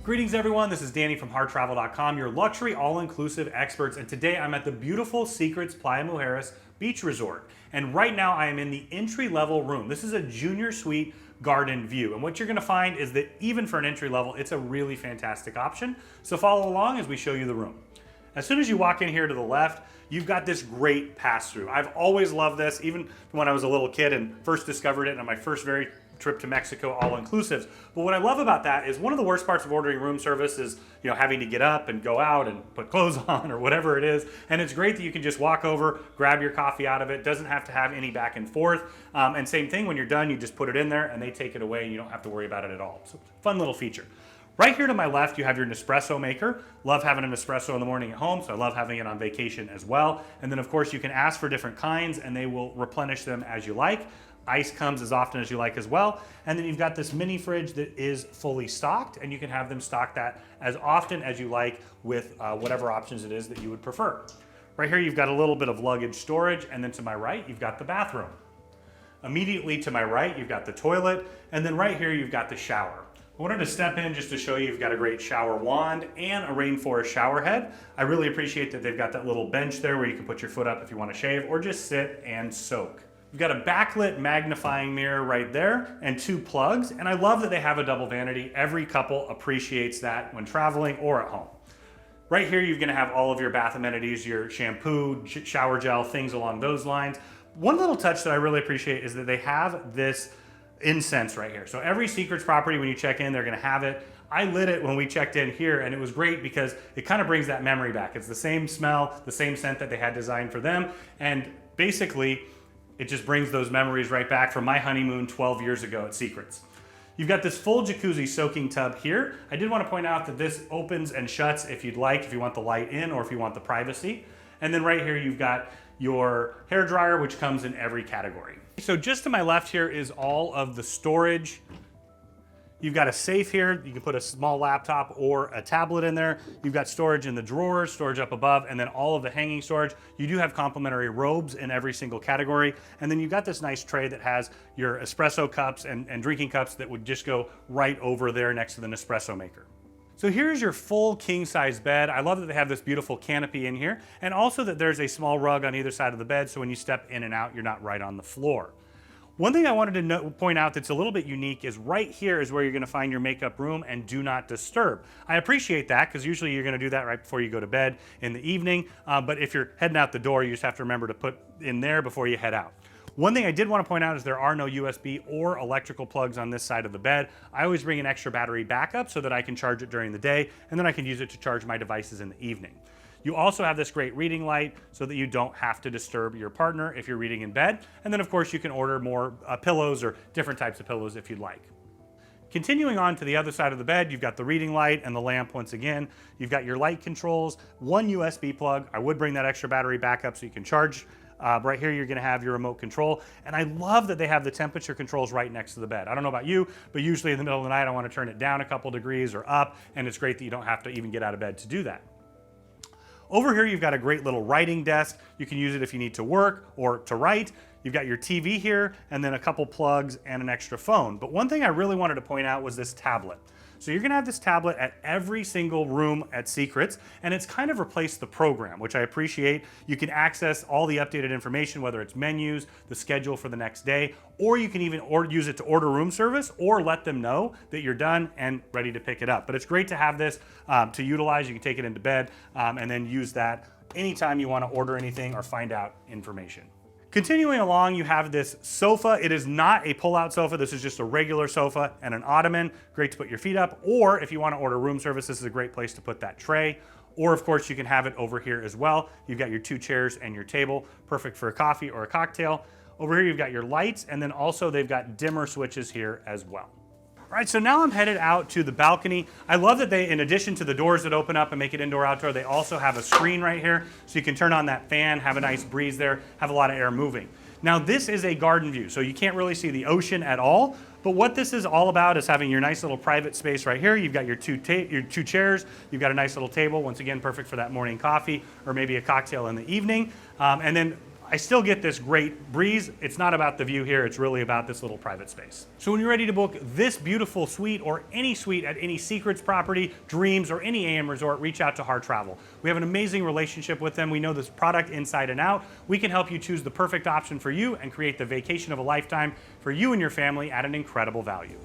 Greetings everyone, this is Danny from HarrTravel.com, your luxury all-inclusive experts, and today I'm at the beautiful Secrets Playa Mujeres Beach Resort. And right now I am in the entry-level room. This is a junior suite garden view, and what you're gonna find is that even for an entry level, it's a really fantastic option. So follow along as we show you the room. As soon as you walk in here to the left, you've got this great pass-through. I've always loved this, even when I was a little kid and first discovered it on my first trip to Mexico, all-inclusives. But what I love about that is one of the worst parts of ordering room service is, having to get up and go out and put clothes on or whatever it is. And it's great that you can just walk over, grab your coffee out of it, doesn't have to have any back and forth. And same thing, when you're done, you just put it in there and they take it away and you don't have to worry about it at all. So fun little feature. Right here to my left, you have your Nespresso maker. Love having an espresso in the morning at home, so I love having it on vacation as well. And then of course you can ask for different kinds and they will replenish them as you like. Ice comes as often as you like as well. And then you've got this mini fridge that is fully stocked, and you can have them stock that as often as you like with whatever options it is that you would prefer. Right here you've got a little bit of luggage storage, and then to my right you've got the bathroom. Immediately to my right you've got the toilet, and then right here you've got the shower. I wanted to step in just to show you you've got a great shower wand and a rainforest shower head. I really appreciate that they've got that little bench there where you can put your foot up if you want to shave or just sit and soak. You've got a backlit magnifying mirror right there and two plugs, and I love that they have a double vanity. Every couple appreciates that when traveling or at home. Right here you're going to have all of your bath amenities, your shampoo, shower gel, things along those lines. One little touch that I really appreciate is that they have this incense right here. So every Secrets property, when you check in, they're going to have it. I lit it when we checked in here, and it was great because it kind of brings that memory back. It's the same smell, the same scent that they had designed for them, and basically it just brings those memories right back from my honeymoon 12 years ago at Secrets. You've got this full jacuzzi soaking tub here. I did want to point out that this opens and shuts if you'd like, if you want the light in or if you want the privacy. And then right here you've got your hair dryer, which comes in every category. So just to my left here is all of the storage. You've got a safe here. You can put a small laptop or a tablet in there. You've got storage in the drawers, storage up above, and then all of the hanging storage. You do have complimentary robes in every single category. And then you've got this nice tray that has your espresso cups and drinking cups that would just go right over there next to the Nespresso maker. So here's your full king-size bed. I love that they have this beautiful canopy in here, and also that there's a small rug on either side of the bed, so when you step in and out, you're not right on the floor. One thing I wanted to point out that's a little bit unique is right here is where you're gonna find your makeup room and do not disturb. I appreciate that because usually you're gonna do that right before you go to bed in the evening, but if you're heading out the door, you just have to remember to put in there before you head out. One thing I did want to point out is there are no USB or electrical plugs on this side of the bed. I always bring an extra battery backup so that I can charge it during the day, and then I can use it to charge my devices in the evening. You also have this great reading light so that you don't have to disturb your partner if you're reading in bed. And then of course you can order more pillows or different types of pillows if you'd like. Continuing on to the other side of the bed, you've got the reading light and the lamp once again. You've got your light controls, one USB plug. I would bring that extra battery backup so you can charge. Right here you're going to have your remote control, and I love that they have the temperature controls right next to the bed. I don't know about you, but usually in the middle of the night I want to turn it down a couple degrees or up, and it's great that you don't have to even get out of bed to do that. Over here you've got a great little writing desk. You can use it if you need to work or to write. You've got your TV here, and then a couple plugs and an extra phone. But one thing I really wanted to point out was this tablet. So you're gonna have this tablet at every single room at Secrets, and it's kind of replaced the program, which I appreciate. You can access all the updated information, whether it's menus, the schedule for the next day, or you can even use it to order room service or let them know that you're done and ready to pick it up. But it's great to have this to utilize. You can take it into bed and then use that anytime you wanna order anything or find out information. Continuing along, you have this sofa. It is not a pull-out sofa. This is just a regular sofa and an ottoman. Great to put your feet up, or if you want to order room service, this is a great place to put that tray. Or of course, you can have it over here as well. You've got your two chairs and your table, perfect for a coffee or a cocktail. Over here, you've got your lights, and then also they've got dimmer switches here as well. All right, so now I'm headed out to the balcony. I love that they, in addition to the doors that open up and make it indoor-outdoor, they also have a screen right here, so you can turn on that fan, have a nice breeze there, have a lot of air moving. Now this is a garden view, so you can't really see the ocean at all, but what this is all about is having your nice little private space right here. You've got your two chairs, you've got a nice little table, once again perfect for that morning coffee or maybe a cocktail in the evening, and then I still get this great breeze. It's not about the view here, it's really about this little private space. So when you're ready to book this beautiful suite or any suite at any Secrets property, Dreams, or any AM resort, reach out to Harr Travel. We have an amazing relationship with them. We know this product inside and out. We can help you choose the perfect option for you and create the vacation of a lifetime for you and your family at an incredible value.